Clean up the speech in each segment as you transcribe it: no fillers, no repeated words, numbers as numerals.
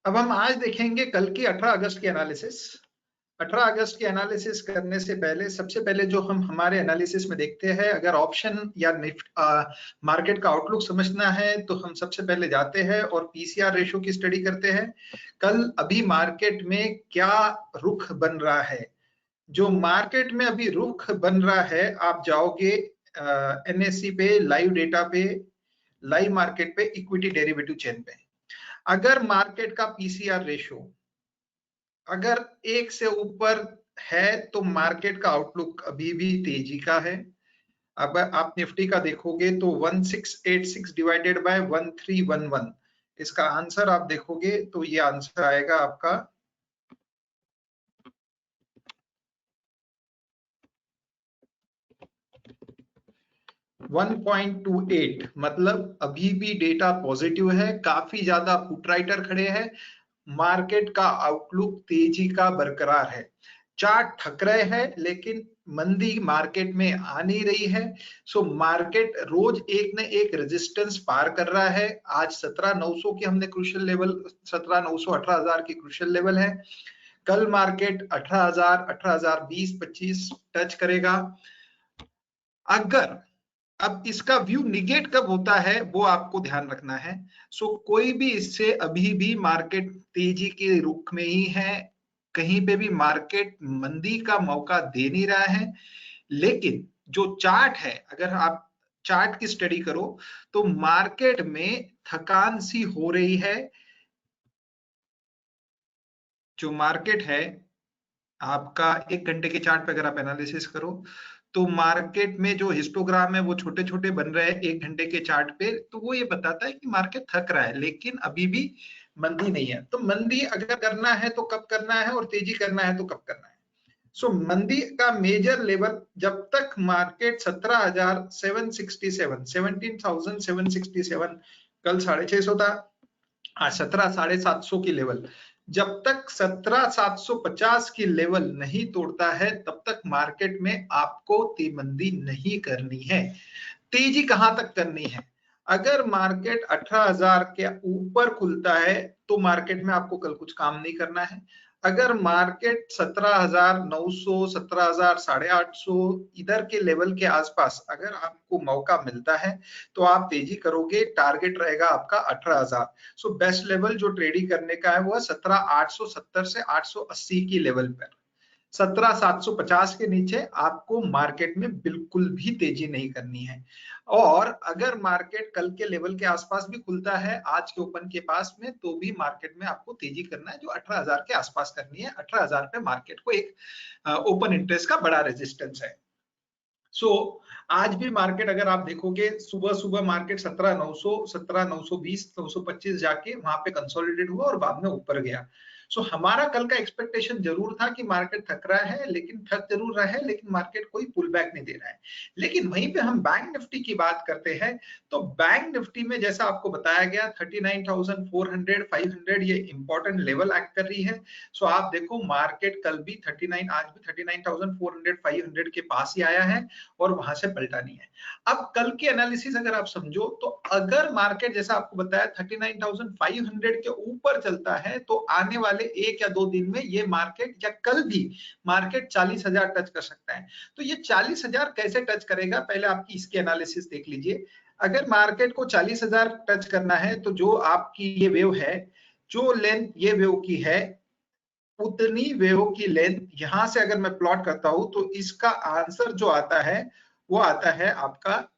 अब हम आज देखेंगे कल की 18 अगस्त की एनालिसिस। 18 अगस्त की एनालिसिस करने से पहले सबसे पहले जो हम हमारे एनालिसिस में देखते हैं, अगर ऑप्शन या मार्केट का आउटलुक समझना है तो हम सबसे पहले जाते हैं और पीसीआर रेशो की स्टडी करते हैं। कल अभी मार्केट में क्या रुख बन रहा है, जो मार्केट में अभी रुख बन रहा है, आप जाओगे एनएससी पे, लाइव डेटा पे, लाइव मार्केट पे, इक्विटी डेरिवेटिव चेन पे। अगर मार्केट का पीसीआर रेशो अगर 1 से ऊपर है तो मार्केट का आउटलुक अभी भी तेजी का है। अब आप निफ्टी का देखोगे तो 1686 डिवाइडेड बाय 1311, इसका आंसर आप देखोगे तो ये आंसर आएगा आपका 1.28। मतलब अभी भी डेटा पॉजिटिव है, काफी ज्यादा पुट राइटर खड़े हैं, मार्केट का आउटलुक तेजी का बरकरार है। चार्ट थक रहे हैं लेकिन मंदी मार्केट में आ नहीं रही है। सो मार्केट रोज एक न एक रेजिस्टेंस पार कर रहा है। आज 17,900 की हमने क्रूशियल लेवल, 17,900 18,000 की क्रूशियल लेवल है। कल मार्केट 18,000, 18,020, 25 टच करेगा। अगर अब इसका व्यू निगेट कब होता है वो आपको ध्यान रखना है। सो कोई भी इससे अभी भी मार्केट तेजी के रुख में ही है, कहीं पे भी मार्केट मंदी का मौका दे नहीं रहा है। लेकिन जो चार्ट है, अगर आप चार्ट की स्टडी करो तो मार्केट में थकान सी हो रही है। जो मार्केट है आपका 1 घंटे के चार्ट पे अगर आप एनालिसिस करो तो मार्केट में जो हिस्टोग्राम है वो छोटे छोटे बन रहे हैं 1 घंटे के चार्ट पे, तो वो ये बताता है कि मार्केट थक रहा है लेकिन अभी भी मंदी नहीं है। तो मंदी अगर करना है तो कब करना है और तेजी करना है तो कब करना है। सो मंदी का मेजर लेवल जब तक मार्केट 17,767, 17,767, कल 650 था, आज 17,750 की लेवल, जब तक 17,750 की लेवल नहीं तोड़ता है तब तक मार्केट में आपको मंदी नहीं करनी है। तेजी कहां तक करनी है? अगर मार्केट 18,000 के ऊपर खुलता है तो मार्केट में आपको कल कुछ काम नहीं करना है। अगर मार्केट 17,900, 17,850 इधर के लेवल के आसपास अगर आपको मौका मिलता है तो आप तेजी करोगे। टारगेट रहेगा आपका 18,000। सो बेस्ट लेवल जो ट्रेडिंग करने का है वो 17,870 से 880 की लेवल पर। 17,750 के नीचे आपको मार्केट में बिल्कुल भी तेजी नहीं करनी है। और अगर मार्केट कल के लेवल के आसपास भी खुलता है आज के ओपन के पास में, तो भी मार्केट में आपको तेजी करना है जो 18,000 के आसपास करनी है। 18,000 पे मार्केट को एक ओपन इंटरेस्ट का बड़ा रेजिस्टेंस है। सो आज भी मार्केट अगर आप देखोगे सुबह सुबह मार्केट 17,900, 17,920, 925 जाके वहां पे कंसोलिडेट हुआ और बाद में ऊपर गया। सो हमारा कल का एक्सपेक्टेशन जरूर था कि मार्केट थक रहा है, लेकिन थक जरूर रहा है लेकिन मार्केट कोई पुल बैक नहीं दे रहा है। लेकिन वहीं पे हम बैंक निफ्टी की बात करते हैं तो बैंक निफ्टी में जैसा आपको बताया गया 39,400, 500 ये इंपॉर्टेंट लेवल एक्ट कर रही है। सो आप देखो मार्केट कल भी 39, आज भी 39,400, 500 के पास ही आया है और वहां से पलटा नहीं है। अब कल की एनालिसिस अगर आप समझो तो अगर मार्केट जैसा आपको बताया 39,500 के ऊपर चलता है तो आने वाले 1 या 2 दिन में ये मार्केट या कल भी मार्केट 40,000 टच कर सकता है। तो ये 40,000 कैसे टच करेगा, पहले आपकी इसकी एनालिसिस देख लीजिए। अगर मार्केट को 40,000 टच करना है तो जो आपकी ये वेव है, जो लेंथ ये वेव की है, उतनी वेव की लेंथ यहां से अगर मैं प्लॉट करता हूं तो इसका आंसर जो आता है वो आता है आपका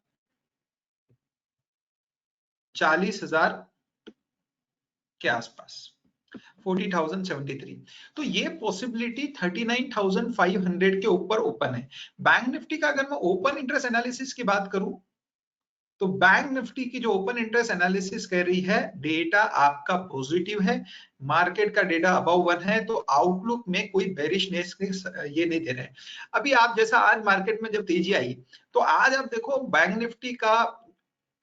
40,000 के आसपास, 40,073। तो ये पॉसिबिलिटी 39,500 के ऊपर ओपन है। बैंक निफ्टी का अगर मैं ओपन इंटरेस्ट एनालिसिस की बात करूं तो बैंक निफ्टी की जो ओपन इंटरेस्ट एनालिसिस कह रही है डेटा आपका पॉजिटिव है, मार्केट का डेटा अबव 1 है, तो आउटलुक में कोई बेरिशनेस ये नहीं दे रहे। अभी आप जैसा आज मार्केट में जब तेजी आई तो आज आप देखो बैंक निफ्टी का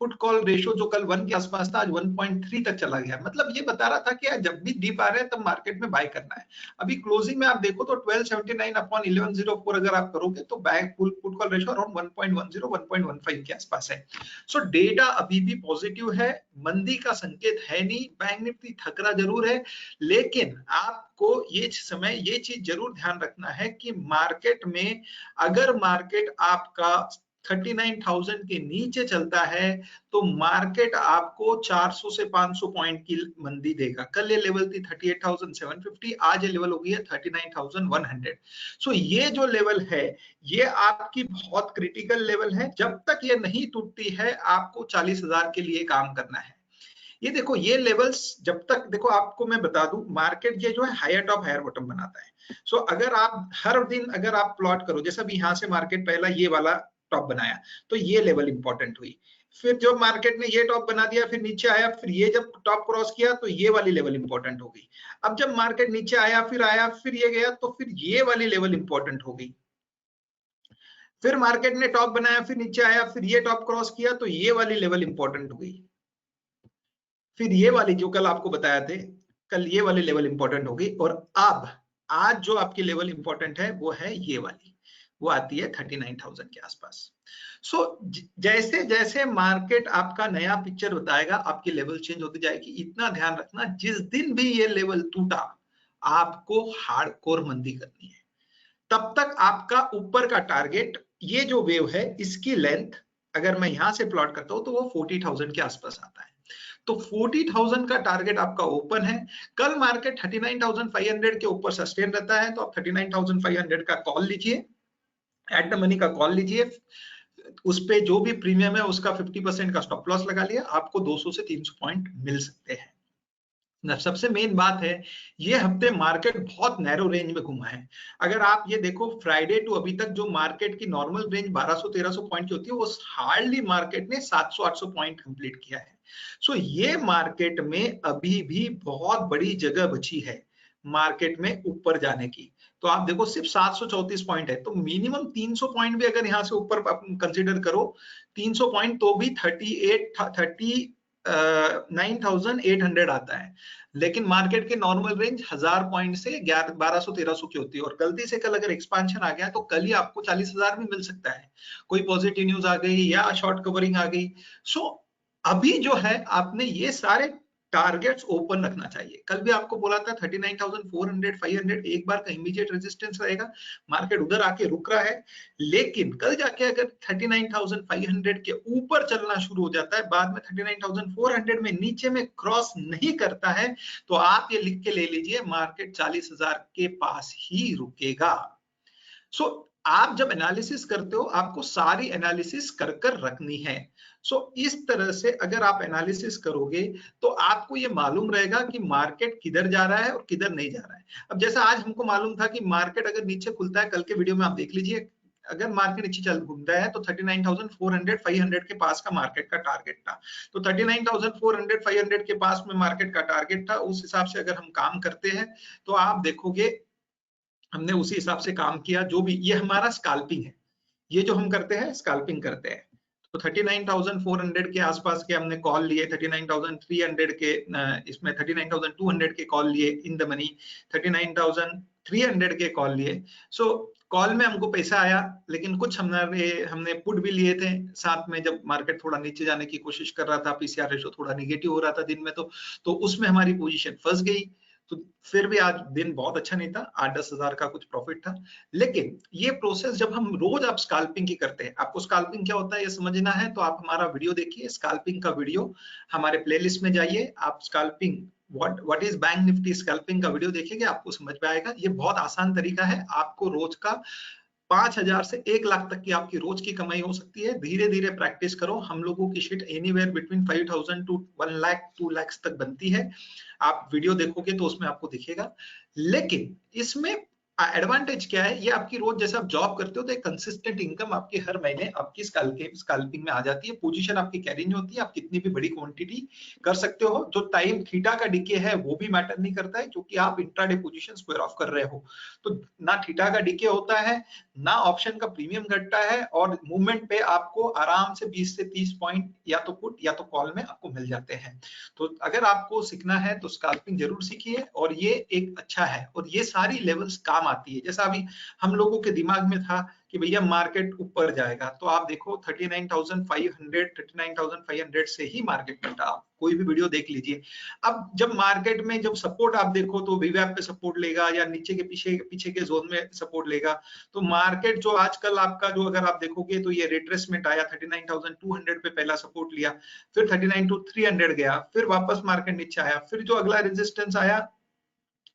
पुट कॉल रेशियो जो कल 1 के आसपास था आज 1.3 तक चला गया। मतलब ये बता रहा था कि यार जब भी डिप आ रहा है तब मार्केट में बाय करना है। अभी क्लोजिंग में आप देखो तो 1279 अपॉन 1104 अगर आप करोगे तो bank put call ratio around 1.10 1.15 के आसपास है। सो डेटा अभी भी पॉजिटिव है, मंदी का संकेत है नहीं, बैंक निफ्टी थक रहा जरूर है, लेकिन आपको ये समय ये चीज जरूर ध्यान रखना है कि मार्केट में अगर मार्केट आपका 39,000 के नीचे चलता है तो मार्केट आपको 400 से 500 पॉइंट की मंदी देगा। कल ये लेवल थी 38,750, आज ये लेवल हो गई है 39,100। सो ये जो लेवल है ये आपकी बहुत क्रिटिकल लेवल है। जब तक ये नहीं टूटती है आपको 40,000 के लिए काम करना है। ये देखो ये लेवल्स जब तक, देखो आपको मैं बता दूं मार्केट ये जो है हायर टॉप हायर बॉटम बनाता है। सो अगर आप हर दिन अगर आप प्लॉट करो, जैसा भी यहां से मार्केट पहला ये वाला टॉप बनाया तो ये लेवल इंपॉर्टेंट हुई, फिर जब मार्केट ने ये टॉप बना दिया फिर नीचे आया, फिर ये जब टॉप क्रॉस किया तो ये वाली लेवल इंपॉर्टेंट हो गई। अब जब मार्केट नीचे आया फिर ये गया तो फिर ये वाली लेवल इंपॉर्टेंट हो गई। फिर मार्केट ने टॉप बनाया फिर नीचे आया फिर ये टॉप क्रॉस किया तो ये वाली लेवल इंपॉर्टेंट हो गई। फिर ये वाली जो कल आपको बताया थे, कल ये वाली लेवल इंपॉर्टेंट होगी। और अब आज जो आपकी लेवल इंपॉर्टेंट है वो है ये वाली, वो आती है 39,000 के आसपास। सो जैसे जैसे मार्केट आपका नया पिक्चर बताएगा आपकी लेवल चेंज होती जाएगी। इतना ध्यान रखना जिस दिन भी ये लेवल टूटा आपको हार्डकोर मंदी करनी है। तब तक आपका ऊपर का टारगेट, ये जो वेव है इसकी लेंथ अगर मैं यहां से प्लॉट करता हूं तो वो 40,000 के आसपास आता है। तो 40,000 का टारगेट आपका ओपन है। कल मार्केट 39,500 के ऊपर सस्टेन रहता है तो आप 39,500 का कॉल लीजिए, एट द मनी का कॉल लीजिए, उस पे जो भी प्रीमियम है उसका 50% का स्टॉप लॉस लगा लिया, आपको 200 से 300 पॉइंट मिल सकते हैं। सबसे मेन बात है ये हफ्ते मार्केट बहुत नैरो रेंज में घुमा है। अगर आप ये देखो फ्राइडे टू अभी तक जो मार्केट की नॉर्मल रेंज 1200-1300 पॉइंट की होती है वो हार्डली मार्केट ने 700-800 पॉइंट कंप्लीट किया है। सो ये मार्केट में अभी भी बहुत बड़ी जगह बची है मार्केट में ऊपर जाने की। तो आप देखो सिर्फ 734 पॉइंट है तो मिनिमम 300 पॉइंट भी अगर यहाँ से ऊपर कंसिडर करो, 300 पॉइंट तो भी 9,800 आता है। लेकिन मार्केट के नॉर्मल रेंज 1000 पॉइंट से 1200-1300 की होती है और गलती से कल अगर एक्सपांशन आ गया तो कल ही आपको 40,000 भी मिल सकता है। कोई पॉजिटिव न्यूज आ गई या शॉर्ट कवरिंग आ गई। सो अभी जो है आपने ये सारे टारगेट्स ओपन रखना चाहिए। कल भी आपको बोला था 39,400 500 एक बार का इमीडिएट रेजिस्टेंस रहेगा, मार्केट उधर आके रुक रहा है। लेकिन कल जाके अगर 39,500 के ऊपर चलना शुरू हो जाता है, बाद में 39,400 में नीचे में क्रॉस नहीं करता है तो आप ये लिख के ले लीजिए मार्केट 40,000 के पास ही रुकेगा। सो आप जब एनालिसिस करते हो आपको सारी एनालिसिस कर कर रखनी है। सो इस तरह से अगर आप एनालिसिस करोगे तो आपको ये मालूम रहेगा कि मार्केट किधर जा रहा है और किधर नहीं जा रहा है। अब जैसा आज हमको मालूम था कि मार्केट अगर नीचे खुलता है, कल के वीडियो में आप देख लीजिए, अगर मार्केट नीचे चल घूमता है तो 39,400 500 के पास का मार्केट का टारगेट था। तो 39,400 500 के पास में मार्केट का टारगेट था। उस हिसाब से अगर हम काम करते हैं तो आप देखोगे हमने उसी हिसाब से काम किया। जो भी ये हमारा स्कैल्पिंग है, ये जो हम करते हैं स्कैल्पिंग करते हैं। तो 39,400 के आसपास के हमने कॉल लिए, 39,300 के इसमें 39,200 के कॉल लिए इन द मनी, 39,300 के कॉल लिए। सो कॉल में हमको पैसा आया, लेकिन कुछ हमने पुट भी लिए थे साथ में। जब मार्केट थोड़ा नीचे जाने की कोशिश कर रहा था, पीसीआर रेशो थोड़ा निगेटिव हो रहा था दिन में, तो उसमें हमारी पोजीशन फंस गई। तो फिर भी आज दिन बहुत अच्छा नहीं था, 8-10 हजार का कुछ प्रॉफिट था। लेकिन ये प्रोसेस जब हम रोज आप स्कैल्पिंग की करते हैं, आपको स्कैल्पिंग क्या होता है ये समझना है तो आप हमारा वीडियो देखिए, स्कैल्पिंग का वीडियो हमारे प्लेलिस्ट में जाइए, आप scalping what is Bank Nifty scalping का वीडियो देखेंगे, आपको समझ में आएगा। ये बहुत आसान तरीका है, आपको रोज का 5,000 से 1 लाख तक की आपकी रोज की कमाई हो सकती है। धीरे धीरे प्रैक्टिस करो। हम लोगों की sheet anywhere between 5,000 to 1 lakh 2 lakh तक बनती है। आप वीडियो देखोगे तो उसमें आपको दिखेगा। लेकिन इसमें एडवांटेज क्या है, ये आपकी रोज जैसे आप जॉब करते हो तो एक कंसिस्टेंट इनकम आपकी हर महीने आपकी स्कैल्पिंग में आ जाती है। पोजीशन आपकी कैरी नहीं होती है, आप कितनी भी बड़ी क्वांटिटी कर सकते हो। जो टाइम थीटा का डिके है वो भी मैटर नहीं करता है, क्योंकि आप इंट्राडे पोजीशन स्क्वायर ऑफ कर रहे हो, तो ना थीटा का डिके होता है, ना ऑप्शन का प्रीमियम घटता है, और मूवमेंट पे आपको आराम से 20 से 30 पॉइंट या तो पुट या तो कॉल में आपको मिल जाते हैं। तो अगर आपको सीखना है तो स्कैल्पिंग जरूर सीखिए, और ये एक अच्छा है, और ये सारी लेवल्स काम आती है। जैसा अभी हम लोगों के दिमाग में था कि भैया मार्केट ऊपर जाएगा, तो आप देखो 39,500 से ही मार्केट घटा। आप कोई भी वीडियो देख लीजिए। अब जब मार्केट में जब सपोर्ट आप देखो तो वीवैप पे सपोर्ट लेगा या नीचे के पीछे के जोन में सपोर्ट लेगा। तो मार्केट जो आजकल आपका जो अगर आप देखोगे तो ये रिट्रेसमेंट आया, 39,200 पे पहला सपोर्ट लिया, फिर 39,300 गया, फिर वापस मार्केट नीचे आया, फिर जो अगला रेजिस्टेंस आया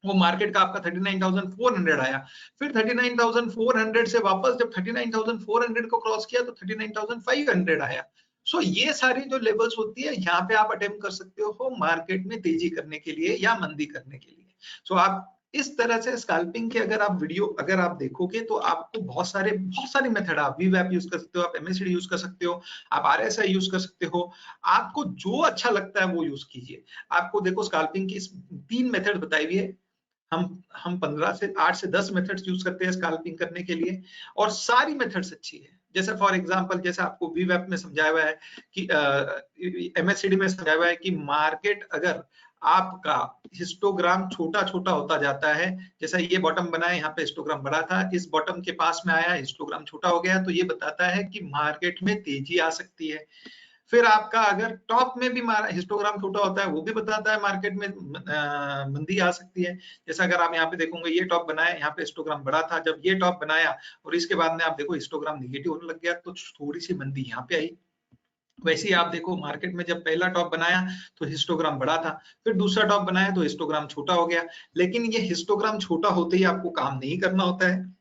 वो मार्केट का आपका 39,400 आया, फिर 39,400 से वापस जब 39,400 को क्रॉस किया तो 39,500 आया। सो ये सारी जो लेवल्स होती है यहाँ पे आप अटेम्प्ट कर सकते हो मार्केट में तेजी करने के लिए या मंदी करने के लिए। सो आप इस तरह से स्कैल्पिंग के अगर आप वीडियो अगर आप देखोगे तो आपको बहुत सारी मेथड, आप वीवैप यूज कर सकते हो, आप एमएसीडी यूज कर सकते हो, आप आरएसआई यूज कर सकते हो, आपको जो अच्छा लगता है वो यूज कीजिए। आपको देखो स्कैल्पिंग की 3 मेथड बताई हुई है, हम 15 से 8 से 10 मेथड्स यूज करते हैं स्कैल्पिंग करने के लिए, और सारी मेथड्स अच्छी है। जैसे फॉर एग्जांपल जैसे आपको वीवैप में समझाया हुआ है कि एमएससीडी में समझाया हुआ है कि मार्केट अगर आपका हिस्टोग्राम छोटा छोटा होता जाता है, जैसा ये बॉटम बना है, यहाँ पे हिस्टोग्राम बड़ा था, इस बॉटम के पास में आया, हिस्टोग्राम छोटा हो गया, तो ये बताता है कि मार्केट में तेजी आ सकती है। फिर आपका अगर टॉप में भी हिस्टोग्राम छोटा होता है, वो भी बताता है मार्केट में मंदी आ सकती है। जैसा अगर आप यहाँ पे देखोगे, ये टॉप बनाया, यहाँ पे हिस्टोग्राम बड़ा था, जब ये टॉप बनाया और इसके बाद में आप देखो हिस्टोग्राम निगेटिव होने लग गया, तो थोड़ी सी मंदी यहाँ पे आई। वैसे ही आप देखो मार्केट में जब पहला टॉप बनाया तो हिस्टोग्राम बड़ा था, फिर दूसरा टॉप बनाया तो हिस्टोग्राम छोटा हो गया। लेकिन ये हिस्टोग्राम छोटा होते ही आपको काम नहीं करना होता है,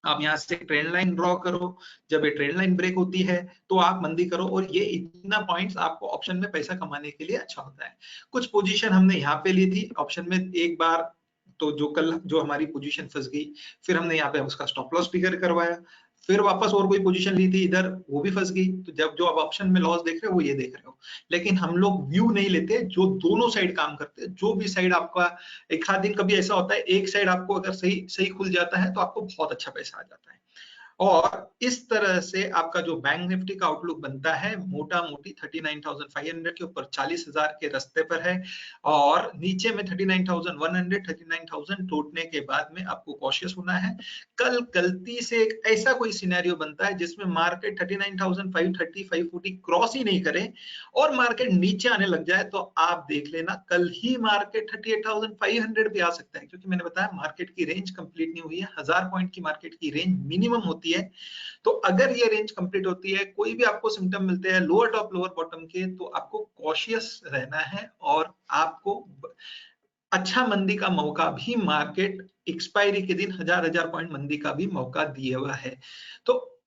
आप यहाँ से ट्रेंड लाइन ड्रॉ करो, जब ये ट्रेंड लाइन ब्रेक होती है तो आप मंदी करो, और ये इतना पॉइंट्स आपको ऑप्शन में पैसा कमाने के लिए अच्छा होता है। कुछ पोजीशन हमने यहाँ पे ली थी ऑप्शन में एक बार, तो जो कल जो हमारी पोजीशन फंस गई, फिर हमने यहाँ पे उसका स्टॉप लॉस फिगर करवाया, फिर वापस और कोई पोजीशन ली थी इधर, वो भी फंस गई। तो जब जो आप ऑप्शन में लॉस देख रहे हो वो ये देख रहे हो, लेकिन हम लोग व्यू नहीं लेते जो दोनों साइड काम करते हैं। जो भी साइड आपका, एक आध दिन कभी ऐसा होता है एक साइड आपको अगर सही सही खुल जाता है तो आपको बहुत अच्छा पैसा आ जाता है। और इस तरह से आपका जो बैंक निफ्टी का आउटलुक बनता है, मोटा मोटी 39,500 के ऊपर 40,000 के रास्ते पर है, और नीचे में 39,100 39,000 टूटने के बाद में आपको कॉशियस होना है। कल गलती से एक ऐसा कोई सिनेरियो बनता है जिसमें मार्केट 39,530 540 क्रॉस ही नहीं करे और मार्केट नीचे आने लग जाए, तो आप देख लेना कल ही मार्केट 38,500 पे आ सकता है, क्योंकि मैंने बताया मार्केट की रेंज कंप्लीट नहीं हुई है, 1000 पॉइंट की मार्केट की रेंज मिनिमम होती है। तो अगर ये रेंज कंप्लीट होती है, कोई भी आपको सिम्टम मिलते हैं लोअर टॉप लोअर बॉटम के, तो आपको कॉशियस रहना है, और आपको अच्छा मंदी का मौका भी मार्केट एक्सपायरी के दिन 1000 पॉइंट मंदी का भी मौका दिया हुआ है। तो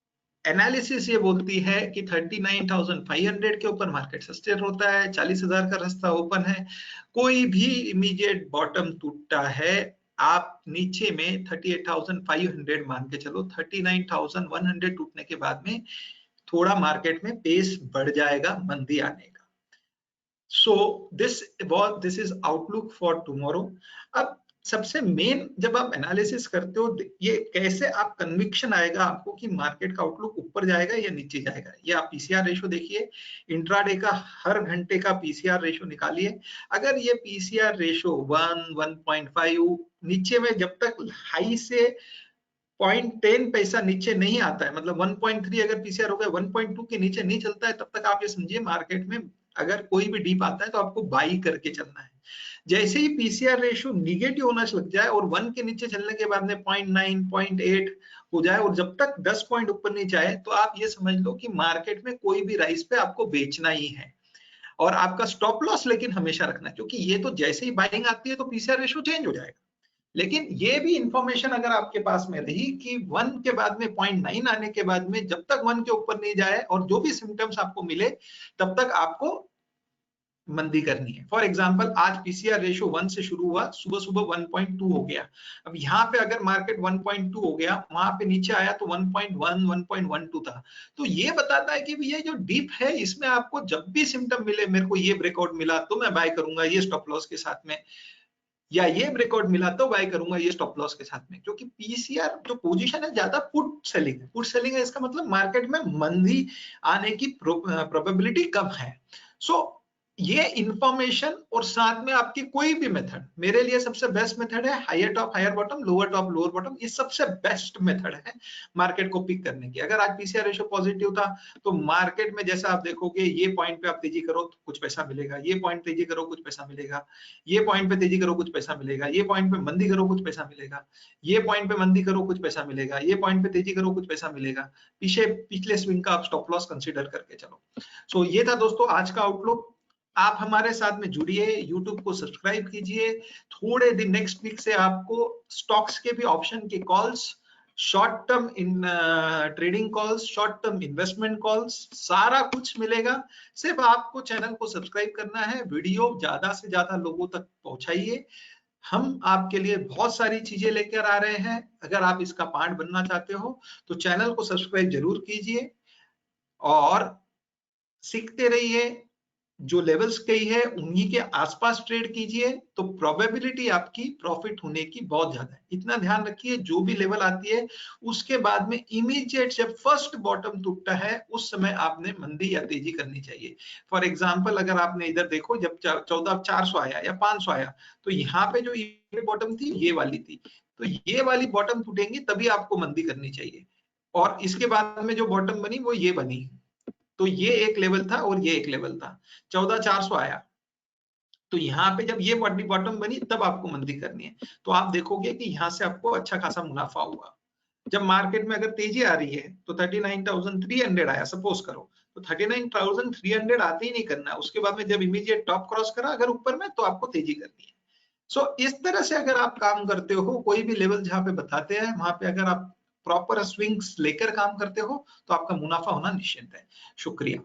एनालिसिस ये बोलती है कि 39,500 के ऊपर मार्केट सस्टेन होता है, 40,000 का रास्ता ओपन है, कोई भी इमीडिएट बॉटम टूटता है, आप नीचे में 38,500 मान के चलो, 39,100 टूटने के बाद में थोड़ा मार्केट में पेस बढ़ जाएगा मंदी आने का। So this is outlook for tomorrow. अब सबसे मेन जब आप एनालिसिस करते हो, ये कैसे आप कन्विक्शन आएगा आपको कि मार्केट का आउटलुक ऊपर जाएगा या नीचे जाएगा, ये आप पीसीआर रेशो देखिए, इंट्राडे का हर घंटे का पीसीआर रेशो निकालिए। अगर ये पीसीआर रेशो 1.5 नीचे में, जब तक हाई से 0.10 पैसा नीचे नहीं आता है, मतलब 1.3 अगर पीसीआर हो गया 1.2 के नीचे नहीं चलता है, तब तक आप ये समझिए मार्केट में अगर कोई भी डीप आता है तो आपको बाई करके चलना है। जैसे ही पीसीआर रेशियो निगेटिव होना लग जाए और 1 के नीचे चलने के बाद में 0.9 0.8 हो जाए, और जब तक 10 पॉइंट ऊपर नहीं जाए, तो आप ये समझ लो कि मार्केट में कोई भी राइस पे आपको बेचना ही है, और आपका स्टॉप लॉस लेकिन हमेशा रखना है, क्योंकि ये तो जैसे ही बाइंग आती है तो पीसीआर रेशियो चेंज हो जाएगा। लेकिन ये भी इंफॉर्मेशन अगर आपके पास में रही कि 1 के बाद में 0.9 आने के बाद में जब तक 1 के ऊपर नहीं जाए और जो भी सिम्टम्स आपको मिले, तब तक आपको मंदी करनी है। फॉर एग्जांपल आज पीसीआर रेशियो 1 से शुरू हुआ, सुबह सुबह 1.2 हो गया। अब यहाँ पे अगर मार्केट 1.2 हो गया, वहां पे नीचे आया तो 1.1 1.12 था, तो ये बताता है कि ये जो डिप है इसमें आपको जब भी सिम्टम मिले, मेरे को ये ब्रेकआउट मिला तो मैं बाय करूंगा ये स्टॉप लॉस के साथ में, या ये ब्रेकआउट मिला तो बाय करूंगा ये स्टॉप लॉस के साथ में, क्योंकि पीसीआर जो पोजीशन है ज्यादा पुट सेलिंग है। पुट सेलिंग है इसका मतलब मार्केट में मंदी आने की प्रोबेबिलिटी कम है। सो ये इंफॉर्मेशन और साथ में आपकी कोई भी मेथड, मेरे लिए सबसे बेस्ट मेथड है higher top higher bottom, lower top lower bottom, ये सबसे बेस्ट मेथड है मार्केट को पिक करने की। अगर आज पीसीआर रेशियो पॉजिटिव था तो मार्केट में जैसा आप देखोगे ये पॉइंट पे आप तेजी करो तो कुछ पैसा मिलेगा, ये पॉइंट तेजी करो कुछ पैसा मिलेगा, ये पॉइंट पे तेजी करो कुछ पैसा मिलेगा, ये पॉइंट पे मंदी करो कुछ पैसा मिलेगा, ये पॉइंट पे मंदी करो कुछ पैसा मिलेगा, ये पॉइंट पे तेजी करो कुछ पैसा मिलेगा। पिछले स्विंग का आप स्टॉप लॉस कंसीडर करके चलो। सो ये था दोस्तों आज का आउटलुक। आप हमारे साथ में जुड़िए, YouTube को सब्सक्राइब कीजिए। थोड़े दिन नेक्स्ट वीक से आपको स्टॉक्स के भी ऑप्शन के calls, short term in trading calls, short term investment calls, सारा कुछ मिलेगा। सिर्फ आपको चैनल को सब्सक्राइब करना है, वीडियो ज्यादा से ज्यादा लोगों तक पहुंचाइए। हम आपके लिए बहुत सारी चीजें लेकर आ रहे हैं, अगर आप इसका पार्ट बनना चाहते हो तो चैनल को सब्सक्राइब जरूर कीजिए और सीखते रहिए। जो लेवल्स कही है उन्हीं के आसपास ट्रेड कीजिए तो प्रोबेबिलिटी आपकी प्रॉफिट होने की बहुत ज्यादा है। इतना ध्यान रखिए जो भी लेवल आती है उसके बाद में इमीडिएट जब फर्स्ट बॉटम टूटता है उस समय आपने मंदी या तेजी करनी चाहिए। फॉर एग्जांपल अगर आपने इधर देखो जब 14,400 आया या 500 आया तो यहाँ पे जो बॉटम थी ये वाली थी, तो ये वाली बॉटम टूटेंगी तभी आपको मंदी करनी चाहिए। और इसके बाद में जो बॉटम बनी वो ये बनी, तो ये एक लेवल था और ये एक लेवल था। 14,400 आया तो यहाँ पे जब ये बॉटम बनी तब आपको मंदी करनी है। तो आप देखोगे कि यहाँ से आपको अच्छा खासा मुनाफा हुआ। जब मार्केट में अगर तेजी आ रही है तो 39,300 आया सपोज करो, तो 39,300 आते ही नहीं करना, उसके बाद में जब इमीडिएट टॉप क्रॉस करा अगर ऊपर में तो आपको तेजी करनी है। सो इस तरह से अगर आप काम करते हो, कोई भी लेवल जहां पे बताते हैं वहां पे अगर आप प्रॉपर स्विंग्स लेकर काम करते हो तो आपका मुनाफा होना निश्चित है। शुक्रिया।